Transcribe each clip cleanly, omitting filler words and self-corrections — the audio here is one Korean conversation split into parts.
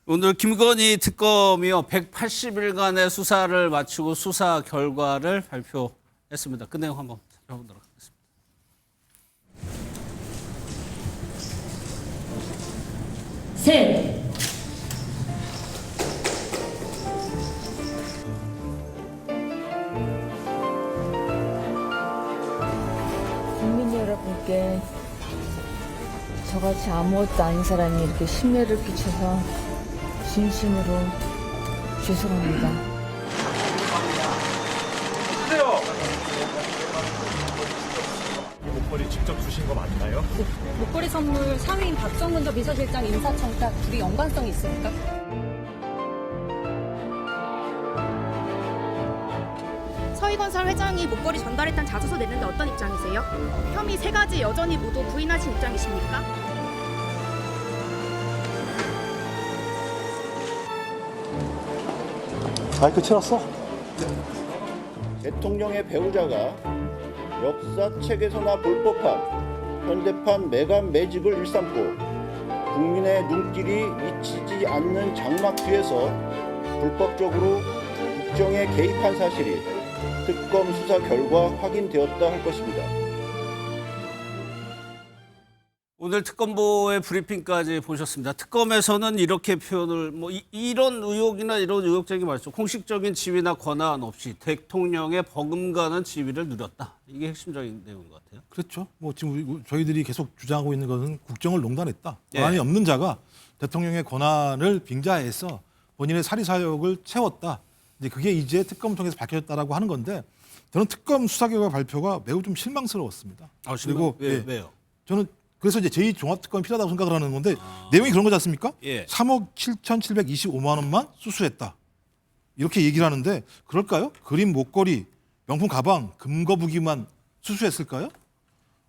오늘 김건희 특검이요 180일간의 수사를 마치고 수사 결과를 발표했습니다. 그 내용 한번 살펴보도록 하겠습니다. 셋. 국민 여러분께 저같이 아무것도 아닌 사람이 이렇게 심려를 끼쳐서 진심으로 죄송합니다. 목걸이 직접 주신 거 맞나요? 목걸이 선물 상위인 박정근 전 비서실장 인사청탁 둘이 연관성이 있습니까? 서희건설 회장이 목걸이 전달했다는 자소서 냈는데 어떤 입장이세요? 혐의 3가지 여전히 모두 부인하신 입장이십니까? 마이크 틀었어? 대통령의 배우자가 역사책에서나 볼 법한 현대판 매간 매직을 일삼고 국민의 눈길이 미치지 않는 장막 뒤에서 불법적으로 국정에 개입한 사실이 특검 수사 결과 확인되었다 할 것입니다. 오늘 특검보의 브리핑까지 보셨습니다. 특검에서는 이렇게 표현을 이런 의혹이나 이런 의혹적인 말씀, 공식적인 지위나 권한 없이 대통령의 버금가는 지위를 누렸다. 이게 핵심적인 내용인 것 같아요. 그렇죠. 뭐 지금 저희들이 계속 주장하고 있는 것은 국정을 농단했다. 예. 권한이 없는 자가 대통령의 권한을 빙자해서 본인의 사리사욕을 채웠다. 이제 그게 이제 특검 통해서 밝혀졌다라고 하는 건데 저는 특검 수사 결과 발표가 매우 좀 실망스러웠습니다. 그리고 왜요? 저는 그래서 이제 제2종합특검이 필요하다고 생각을 하는 건데 내용이 그런 거지 않습니까? 예. 3억 7,725만 원만 수수했다. 이렇게 얘기를 하는데 그럴까요? 그림 목걸이, 명품 가방, 금거북이만 수수했을까요?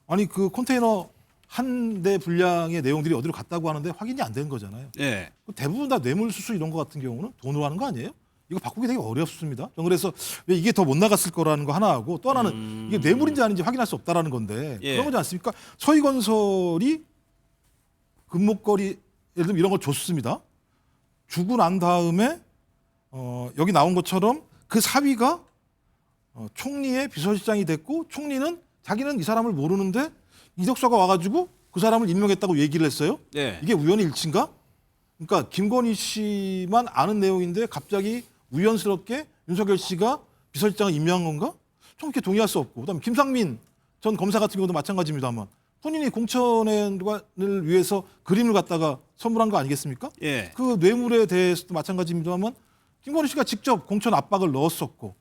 아니 그 컨테이너 한 대 분량의 내용들이 어디로 갔다고 하는데 확인이 안 되는 거잖아요. 예. 대부분 다 뇌물 수수 이런 거 같은 경우는 돈으로 하는 거 아니에요? 이거 바꾸기 되게 어렵습니다. 저는 그래서 왜 이게 더 못 나갔을 거라는 거 하나하고 또 하나는 이게 뇌물인지 아닌지 확인할 수 없다라는 건데 예. 그런 거지 않습니까? 서희건설이 금목걸이 예를 들면 이런 걸 줬습니다. 주고 난 다음에 여기 나온 것처럼 그 사위가 총리의 비서실장이 됐고 총리는 자기는 이 사람을 모르는데 이적서가 와가지고 그 사람을 임명했다고 얘기를 했어요. 예. 이게 우연의 일치인가? 그러니까 김건희 씨만 아는 내용인데 갑자기 우연스럽게 윤석열 씨가 비서실장을 임명한 건가? 좀 이렇게 동의할 수 없고 그다음에 김상민 전 검사 같은 경우도 마찬가지입니다만 본인이 공천을 위해서 그림을 갖다가 선물한 거 아니겠습니까? 예. 그 뇌물에 대해서도 마찬가지입니다만 김건희 씨가 직접 공천 압박을 넣었었고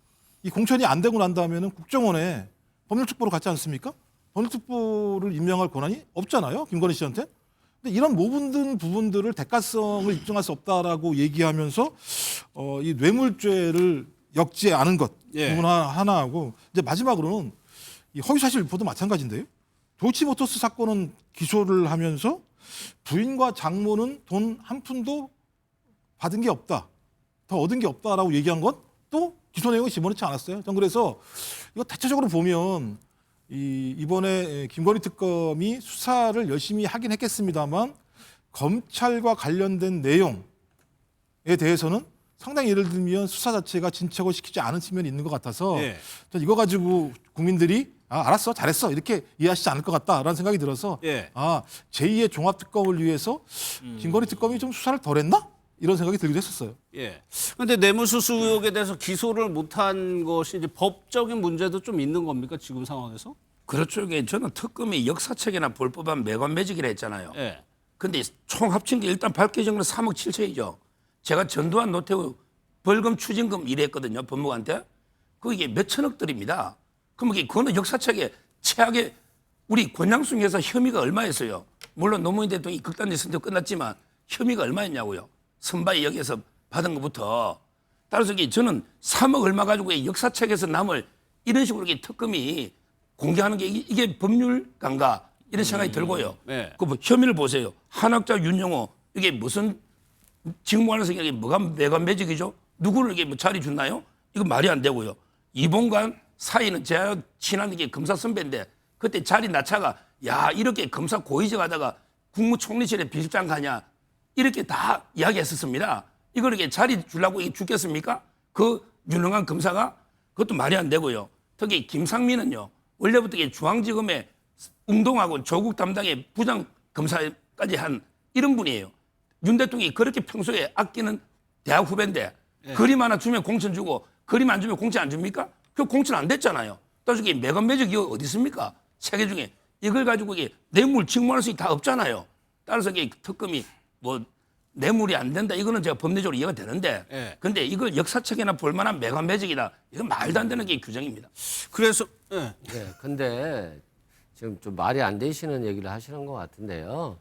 이 공천이 안 되고 난 다음에는 국정원에 법률특보로 갔지 않습니까? 법률특보를 임명할 권한이 없잖아요. 김건희 씨한테. 근데 이런 모든 부분들을 대가성을 입증할 수 없다라고 얘기하면서 이 뇌물죄를 역지 않은 것 예. 부분 하나하고 이제 마지막으로는 이 허위사실 유포도 마찬가지인데요. 도이치모터스 사건은 기소를 하면서 부인과 장모는 돈 한 푼도 받은 게 없다. 더 얻은 게 없다라고 얘기한 건 또 기소 내용에 집어넣지 않았어요. 전 그래서 이거 대체적으로 보면 이번에 김건희 특검이 수사를 열심히 하긴 했겠습니다만 검찰과 관련된 내용에 대해서는 상당히 예를 들면 수사 자체가 진척을 시키지 않은 측면이 있는 것 같아서 예. 전 이거 가지고 국민들이 알았어 잘했어 이렇게 이해하시지 않을 것 같다라는 생각이 들어서 예. 제2의 종합특검을 위해서 김건희 특검이 좀 수사를 덜 했나? 이런 생각이 들기도 했었어요. 예. 근데 뇌물수수 의혹에 대해서 기소를 못한 것이 이제 법적인 문제도 좀 있는 겁니까? 지금 상황에서? 그렇죠. 이게 저는 특검이 역사책이나 볼 법한 매관 매직이라 했잖아요. 예. 근데 총 합친 게 일단 밝혀진 건 3억 7천이죠. 제가 전두환 노태우 벌금 추징금 일했거든요. 법무관한테. 그게 몇 천억들입니다. 그럼 그거는 역사책에 최악의 우리 권양숙 여사 혐의가 얼마였어요? 물론 노무현 대통령이 극단적 선택 끝났지만 혐의가 얼마였냐고요. 선바의 역에서 받은 것부터. 따라서 저는 3억 얼마 가지고 역사책에서 남을 이런 식으로 특검이 공개하는 게 이게 법률가인가 이런 생각이 들고요. 네. 그 혐의를 보세요. 한학자 윤영호 이게 무슨 직무하는 성격이 뭐가 매관 매직이죠? 누구를 이게 뭐 자리 줬나요? 이거 말이 안 되고요. 이봉관 사이는 제가 친한 게 검사 선배인데 그때 자리 낮차가 야 이렇게 검사 고위직 하다가 국무총리실에 비서장 가냐 이렇게 다 이야기했었습니다. 이걸 이렇게 자리 주려고 죽겠습니까? 그 유능한 검사가 그것도 말이 안 되고요. 특히 김상민은요. 원래부터 중앙지검에 운동하고 조국 담당의 부장 검사까지 한 이런 분이에요. 윤 대통령이 그렇게 평소에 아끼는 대학 후배인데 그림 하나 주면 공천 주고 그림 안 주면 공천 안 줍니까? 그 공천 안 됐잖아요. 따지기 매건 매직 이거 어디 있습니까? 세계 중에 이걸 가지고 이게 뇌물 직무할 수 다 없잖아요. 따라서 이게 특검이 뭐 뇌물이 안 된다 이거는 제가 법리적으로 이해가 되는데 근데 이걸 역사책에나 볼 만한 매건 매직이다 이건 말도 안 되는 게 규정입니다. 그래서 네, 근데 지금 좀 말이 안 되시는 얘기를 하시는 것 같은데요.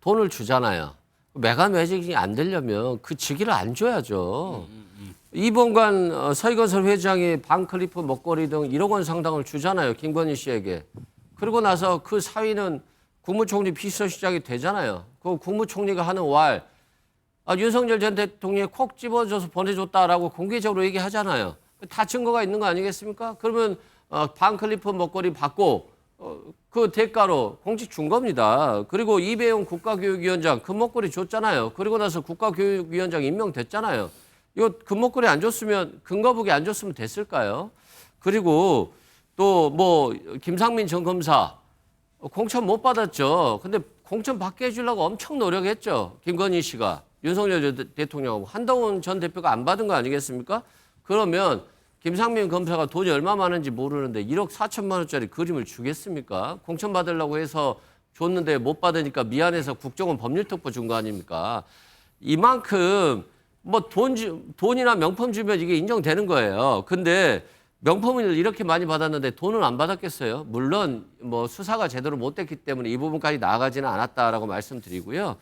돈을 주잖아요. 매간 매직이 안 되려면 그 직위를 안 줘야죠. 이봉관 서희건설 회장이 반클리프 먹거리 등 1억 원 상당을 주잖아요. 김건희 씨에게. 그러고 나서 그 사위는 국무총리 비서실장이 되잖아요. 그 국무총리가 하는 왈 윤석열 전 대통령이 콕 집어줘서 보내줬다라고 공개적으로 얘기하잖아요. 다 증거가 있는 거 아니겠습니까? 그러면 반클리프 먹거리 받고 그 대가로 공직 준 겁니다. 그리고 이배용 국가교육위원장 금목걸이 줬잖아요. 그리고 나서 국가교육위원장 임명됐잖아요. 이거 금목걸이 안 줬으면 근거북이 안 줬으면 됐을까요? 그리고 또 뭐 김상민 전 검사 공천 못 받았죠. 근데 공천 받게 해주려고 엄청 노력했죠. 김건희 씨가 윤석열 대통령하고 한동훈 전 대표가 안 받은 거 아니겠습니까? 그러면 김상민 검사가 돈이 얼마 많은지 모르는데 1억 4천만 원짜리 그림을 주겠습니까? 공천 받으려고 해서 줬는데 못 받으니까 미안해서 국정원 법률특보 준 거 아닙니까? 이만큼 뭐 돈이나 명품 주면 이게 인정되는 거예요. 근데 명품을 이렇게 많이 받았는데 돈은 안 받았겠어요? 물론 뭐 수사가 제대로 못 됐기 때문에 이 부분까지 나아가지는 않았다라고 말씀드리고요.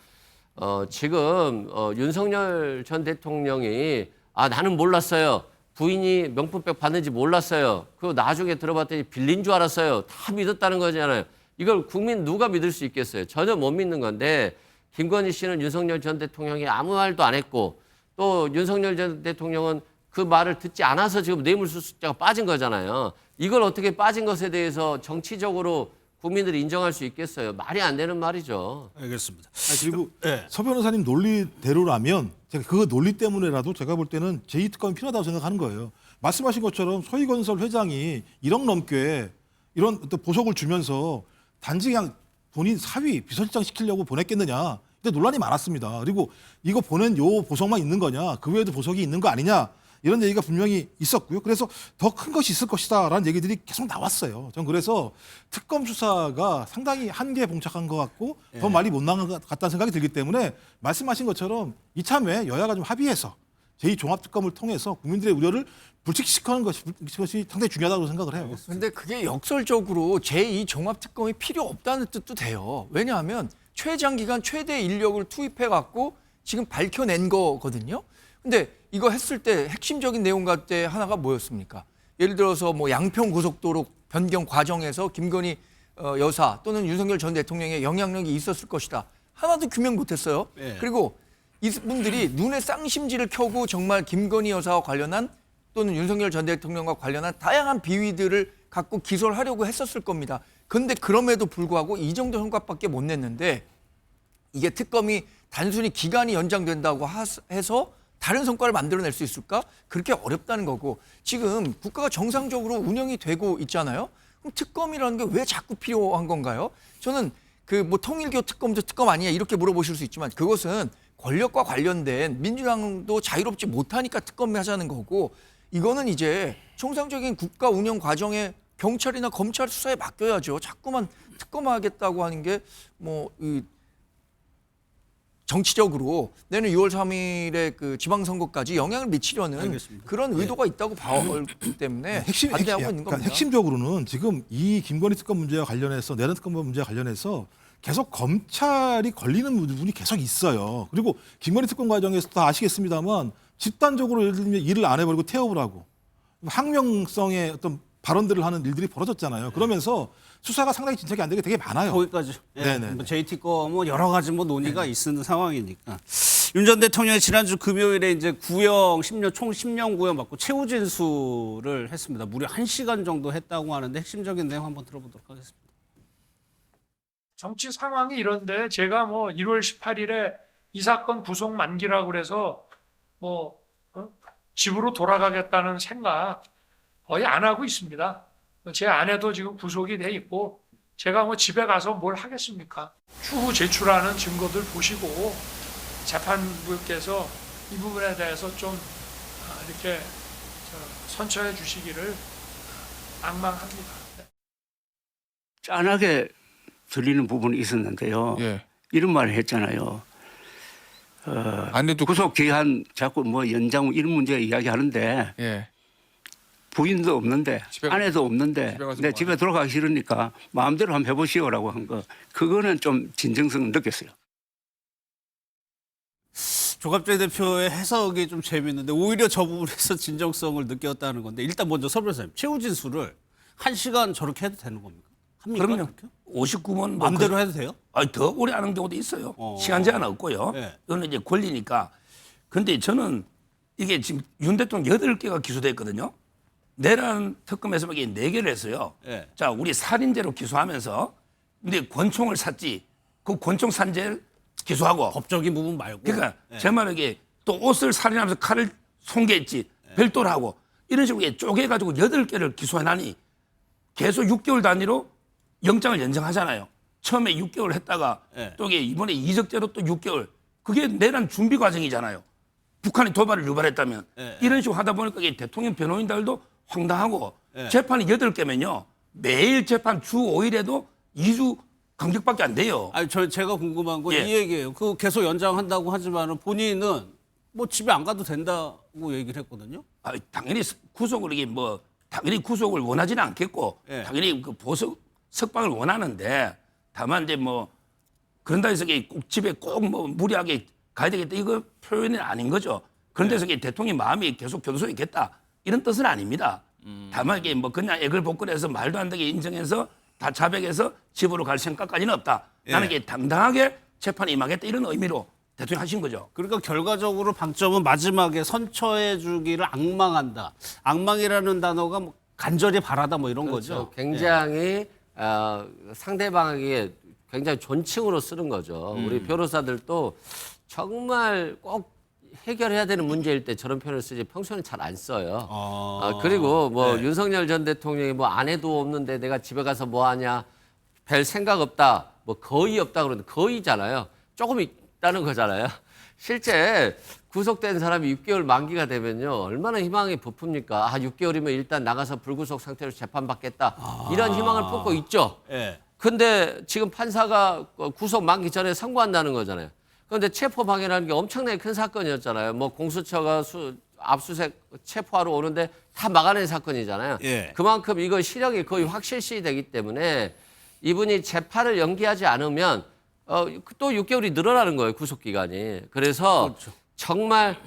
지금 윤석열 전 대통령이 나는 몰랐어요. 부인이 명품백 받는지 몰랐어요. 그리고 나중에 들어봤더니 빌린 줄 알았어요. 다 믿었다는 거잖아요. 이걸 국민 누가 믿을 수 있겠어요? 전혀 못 믿는 건데 김건희 씨는 윤석열 전 대통령이 아무 말도 안 했고 또 윤석열 전 대통령은 그 말을 듣지 않아서 지금 뇌물수수자가 빠진 거잖아요. 이걸 어떻게 빠진 것에 대해서 정치적으로 국민들이 인정할 수 있겠어요? 말이 안 되는 말이죠. 알겠습니다. 그리고 서 변호사님 논리대로라면 제가 그 논리 때문에라도 제가 볼 때는 제2특검이 필요하다고 생각하는 거예요. 말씀하신 것처럼 서희건설 회장이 1억 넘게 이런 어떤 보석을 주면서 단지 그냥 본인 사위 비서실장 시키려고 보냈겠느냐. 근데 논란이 많았습니다. 그리고 이거 보낸 요 보석만 있는 거냐. 그 외에도 보석이 있는 거 아니냐. 이런 얘기가 분명히 있었고요. 그래서 더 큰 것이 있을 것이다라는 얘기들이 계속 나왔어요. 전 그래서 특검 수사가 상당히 한계에 봉착한 것 같고 더 많이 못 나간 것 같다는 생각이 들기 때문에 말씀하신 것처럼 이참에 여야가 좀 합의해서 제2종합특검을 통해서 국민들의 우려를 불식시키는 것이 상당히 중요하다고 생각을 해요. 그런데 그게 역설적으로 제2종합특검이 필요 없다는 뜻도 돼요. 왜냐하면 최장기간 최대 인력을 투입해갖고 지금 밝혀낸 거거든요. 근데 이거 했을 때 핵심적인 내용 같은 하나가 뭐였습니까? 예를 들어서 뭐 양평 고속도로 변경 과정에서 김건희 여사 또는 윤석열 전 대통령의 영향력이 있었을 것이다. 하나도 규명 못했어요. 그리고 이분들이 눈에 쌍심지를 켜고 정말 김건희 여사와 관련한 또는 윤석열 전 대통령과 관련한 다양한 비위들을 갖고 기소를 하려고 했었을 겁니다. 그런데 그럼에도 불구하고 이 정도 성과밖에 못 냈는데 이게 특검이 단순히 기간이 연장된다고 해서 다른 성과를 만들어낼 수 있을까? 그렇게 어렵다는 거고 지금 국가가 정상적으로 운영이 되고 있잖아요. 그럼 특검이라는 게 왜 자꾸 필요한 건가요? 저는 그 뭐 통일교 특검도 특검 아니냐 이렇게 물어보실 수 있지만 그것은 권력과 관련된 민주당도 자유롭지 못하니까 특검을 하자는 거고 이거는 이제 정상적인 국가 운영 과정에 경찰이나 검찰 수사에 맡겨야죠. 자꾸만 특검하겠다고 하는 게 뭐 정치적으로 내년 6월 3일에 그 지방선거까지 영향을 미치려는 알겠습니다. 그런 의도가 있다고 봤기 때문에 반대하고 있는 겁니다. 핵심적으로는 지금 이 김건희 특검 문제와 관련해서 내란 특검 문제와 관련해서 계속 검찰이 걸리는 부분이 계속 있어요. 그리고 김건희 특검 과정에서 다 아시겠습니다만 집단적으로 예를 들면 일을 안 해버리고 태업을 하고 항명성의 어떤 발언들을 하는 일들이 벌어졌잖아요. 그러면서 수사가 상당히 진척이 안 되게 되게 많아요. 거기까지. 네네. 뭐 JT거 뭐 여러 가지 뭐 논의가 있는 상황이니까. 윤 전 대통령이 지난주 금요일에 이제 구형 10년 총 10년 구형 받고 최후 진술을 했습니다. 무려 1시간 정도 했다고 하는데 핵심적인 내용 한번 들어보도록 하겠습니다. 정치 상황이 이런데 제가 뭐 1월 18일에 이 사건 구속 만기라고 그래서 집으로 돌아가겠다는 생각 거의 안 하고 있습니다. 제 아내도 지금 구속이 돼 있고 제가 집에 가서 뭘 하겠습니까? 추후 제출하는 증거들 보시고 재판부께서 이 부분에 대해서 좀 이렇게 선처해 주시기를 앙망합니다. 짠하게 들리는 부분이 있었는데요. 예. 이런 말을 했잖아요. 아내도 구속 기한 자꾸 연장 이런 문제 이야기하는데 예. 부인도 없는데 아내도 없는데 집에 가서 내 뭐 집에 돌아가기 싫으니까 마음대로 한번 해보시오라고 한 거 그거는 좀 진정성을 느꼈어요. 조갑재 대표의 해석이 좀 재밌는데 오히려 저 부분에서 진정성을 느꼈다는 건데 일단 먼저 서 변호사님 최후 진술을 1시간 저렇게 해도 되는 겁니까? 합니까? 그럼요. 그렇게? 59원 마음대로 해도 돼요? 더 오래 하는 경우도 있어요. 시간 제한 없고요. 네. 이거는 이제 권리니까. 근데 저는 이게 지금 윤 대통령 8개가 기소됐거든요. 내란 특검에서 이게 4개를 했어요. 네. 자, 우리 살인죄로 기소하면서 근데 권총을 샀지. 그 권총 산죄를 기소하고. 법적인 부분 말고. 그러니까 네. 제 말은 이게 또 옷을 살인하면서 칼을 손괴했지. 별도로 하고. 이런 식으로 이게 쪼개가지고 8개를 기소해나니 계속 6개월 단위로 영장을 연장하잖아요. 처음에 6개월 했다가 네. 또 이게 이번에 이적죄로 또 6개월. 그게 내란 준비 과정이잖아요. 북한이 도발을 유발했다면. 네. 이런 식으로 하다 보니까 이게 대통령 변호인들도 황당하고 네. 재판이 8개면요. 매일 재판 주 5일에도 2주 간격밖에 안 돼요. 아니 제가 궁금한 건 이 예. 얘기예요. 그 계속 연장한다고 하지만은 본인은 집에 안 가도 된다고 얘기를 했거든요. 당연히 구속을 이게 당연히 구속을 원하지는 않겠고 예. 당연히 그 석방을 원하는데 다만 이제 그런다 해서 꼭 집에 꼭 무리하게 가야 되겠다 이거 표현은 아닌 거죠. 그런 데서 대통령 마음이 계속 교도소에 있겠다 이런 뜻은 아닙니다. 다만 이게 그냥 액을 복근해서 말도 안 되게 인정해서 다 자백해서 집으로 갈 생각까지는 없다. 예. 나는 이게 당당하게 재판에 임하겠다 이런 의미로 대통령 하신 거죠. 그러니까 결과적으로 방점은 마지막에 선처해 주기를 악망한다. 악망이라는 단어가 간절히 바라다 이런 거죠. 굉장히 상대방에게 굉장히 존칭으로 쓰는 거죠. 우리 변호사들도 정말 꼭 해결해야 되는 문제일 때 저런 표현을 쓰지 평소에는 잘 안 써요. 그리고 네. 윤석열 전 대통령이 아내도 없는데 내가 집에 가서 뭐 하냐, 별 생각 없다, 거의 없다 그러는데 거의잖아요. 조금 있다는 거잖아요. 실제 구속된 사람이 6개월 만기가 되면요 얼마나 희망이 부풉니까? 6개월이면 일단 나가서 불구속 상태로 재판받겠다 이런 희망을 품고 있죠. 예. 근데 지금 판사가 구속 만기 전에 선고한다는 거잖아요. 그런데 체포방해라는 게 엄청나게 큰 사건이었잖아요. 공수처가 압수수색 체포하러 오는데 다 막아낸 사건이잖아요. 예. 그만큼 이거 시력이 거의 확실시 되기 때문에 이분이 재판을 연기하지 않으면 또 6개월이 늘어나는 거예요. 구속기간이. 그래서 그렇죠. 정말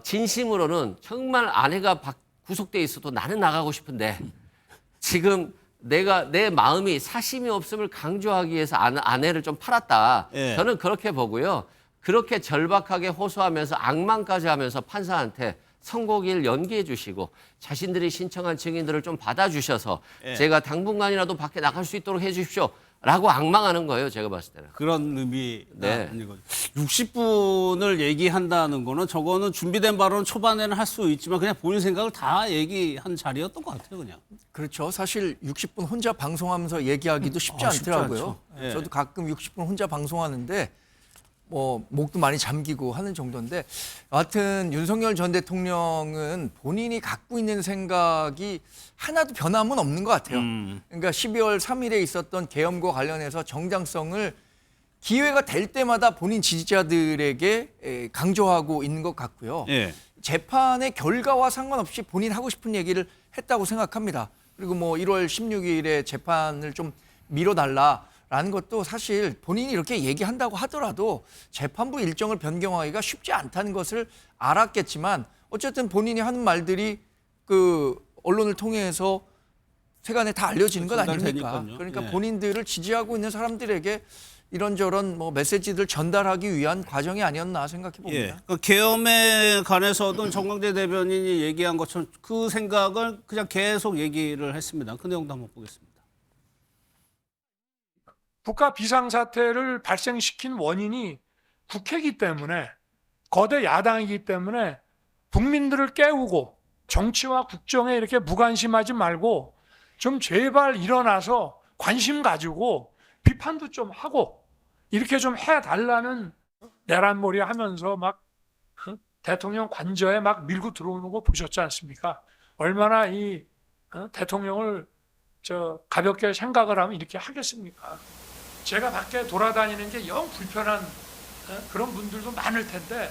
진심으로는 정말 아내가 구속돼 있어도 나는 나가고 싶은데 지금 내 마음이 사심이 없음을 강조하기 위해서 아내를 좀 팔았다. 예. 저는 그렇게 보고요. 그렇게 절박하게 호소하면서 악망까지 하면서 판사한테 선고기를 연기해 주시고 자신들이 신청한 증인들을 좀 받아주셔서 예. 제가 당분간이라도 밖에 나갈 수 있도록 해 주십시오. 라고 악망하는 거예요. 제가 봤을 때는. 그런 의미가 네. 아닌 거죠. 60분을 얘기한다는 거는 저거는 준비된 발언 초반에는 할 수 있지만 그냥 본인 생각을 다 얘기한 자리였던 것 같아요. 그냥. 그렇죠. 사실 60분 혼자 방송하면서 얘기하기도 쉽지 쉽지 않더라고요. 않죠. 예. 저도 가끔 60분 혼자 방송하는데 목도 많이 잠기고 하는 정도인데 여하튼 윤석열 전 대통령은 본인이 갖고 있는 생각이 하나도 변함은 없는 것 같아요. 그러니까 12월 3일에 있었던 계엄과 관련해서 정당성을 기회가 될 때마다 본인 지지자들에게 강조하고 있는 것 같고요. 예. 재판의 결과와 상관없이 본인 하고 싶은 얘기를 했다고 생각합니다. 그리고 1월 16일에 재판을 좀 미뤄달라라는 것도 사실 본인이 이렇게 얘기한다고 하더라도 재판부 일정을 변경하기가 쉽지 않다는 것을 알았겠지만 어쨌든 본인이 하는 말들이 언론을 통해서 세간에 다 알려지는 것 아닙니까? 전달되니까요. 그러니까 예. 본인들을 지지하고 있는 사람들에게 이런저런 메시지들 전달하기 위한 과정이 아니었나 생각해 봅니다. 예. 그 계엄에 관해서도 정광재 대변인이 얘기한 것처럼 그 생각을 그냥 계속 얘기를 했습니다. 그 내용도 한번 보겠습니다. 국가 비상사태를 발생시킨 원인이 국회이기 때문에 거대 야당이기 때문에 국민들을 깨우고 정치와 국정에 이렇게 무관심하지 말고 좀 제발 일어나서 관심 가지고 비판도 좀 하고 이렇게 좀 해달라는 내란몰이 하면서 막 대통령 관저에 막 밀고 들어오는 거 보셨지 않습니까? 얼마나 이 대통령을 가볍게 생각을 하면 이렇게 하겠습니까? 제가 밖에 돌아다니는 게 영 불편한 그런 분들도 많을 텐데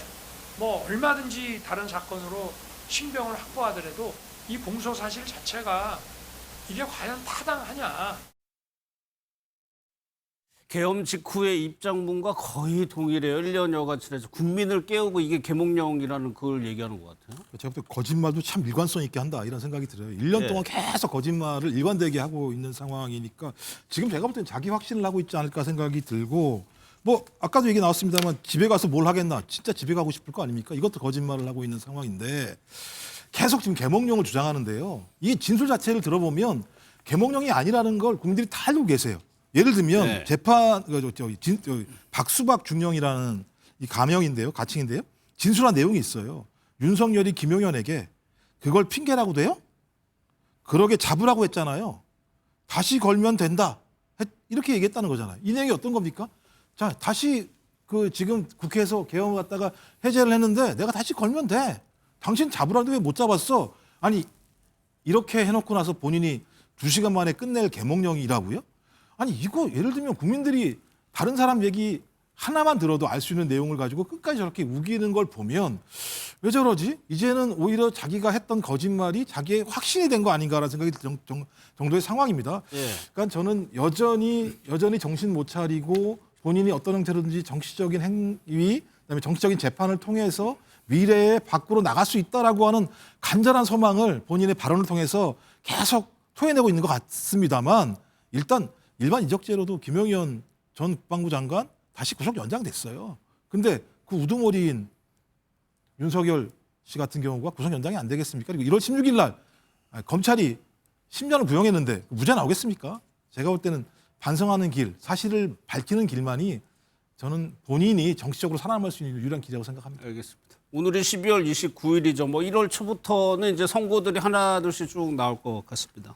뭐 얼마든지 다른 사건으로 신병을 확보하더라도 이 공소 사실 자체가 이게 과연 타당하냐? 계엄 직후의 입장문과 거의 동일해요. 1년여가 지나서 국민을 깨우고 이게 계몽령이라는 걸 얘기하는 것 같아요. 제가 볼 때 거짓말도 참 일관성 있게 한다 이런 생각이 들어요. 1년 네. 동안 계속 거짓말을 일관되게 하고 있는 상황이니까 지금 제가 볼 때는 자기 확신을 하고 있지 않을까 생각이 들고 뭐 아까도 얘기 나왔습니다만 집에 가서 뭘 하겠나 진짜 집에 가고 싶을 거 아닙니까? 이것도 거짓말을 하고 있는 상황인데 계속 지금 계몽령을 주장하는데요. 이 진술 자체를 들어보면 계몽령이 아니라는 걸 국민들이 다 알고 계세요. 예를 들면 네. 재판 박수박 중령이라는 이 가명인데요, 가칭인데요. 진술한 내용이 있어요. 윤석열이 김용현에게 그걸 핑계라고 돼요? 그러게 잡으라고 했잖아요. 다시 걸면 된다. 이렇게 얘기했다는 거잖아요. 이 내용이 어떤 겁니까? 자, 다시 지금 국회에서 계엄을 갖다가 해제를 했는데 내가 다시 걸면 돼. 당신 잡으라는데 왜 못 잡았어? 아니 이렇게 해놓고 나서 본인이 2시간 만에 끝낼 계몽령이라고요? 아니 이거 예를 들면 국민들이 다른 사람 얘기 하나만 들어도 알 수 있는 내용을 가지고 끝까지 저렇게 우기는 걸 보면 왜 저러지? 이제는 오히려 자기가 했던 거짓말이 자기의 확신이 된 거 아닌가라는 생각이 들 정도의 상황입니다. 예. 그러니까 저는 여전히 정신 못 차리고 본인이 어떤 형태로든지 정치적인 행위, 그다음에 정치적인 재판을 통해서 미래에 밖으로 나갈 수 있다라고 하는 간절한 소망을 본인의 발언을 통해서 계속 토해내고 있는 것 같습니다만 일단 일반 이적죄로도 김용현 전 국방부 장관 다시 구속 연장됐어요. 근데 그 우두머리인 윤석열 씨 같은 경우가 구속 연장이 안 되겠습니까? 그리고 1월 16일 날 검찰이 10년을 구형했는데 무죄 나오겠습니까? 제가 볼 때는 반성하는 길, 사실을 밝히는 길만이 저는 본인이 정치적으로 살아남을 수 있는 유일한 길이라고 생각합니다. 알겠습니다. 오늘이 12월 29일이죠. 뭐 1월 초부터는 이제 선고들이 하나둘씩 쭉 나올 것 같습니다.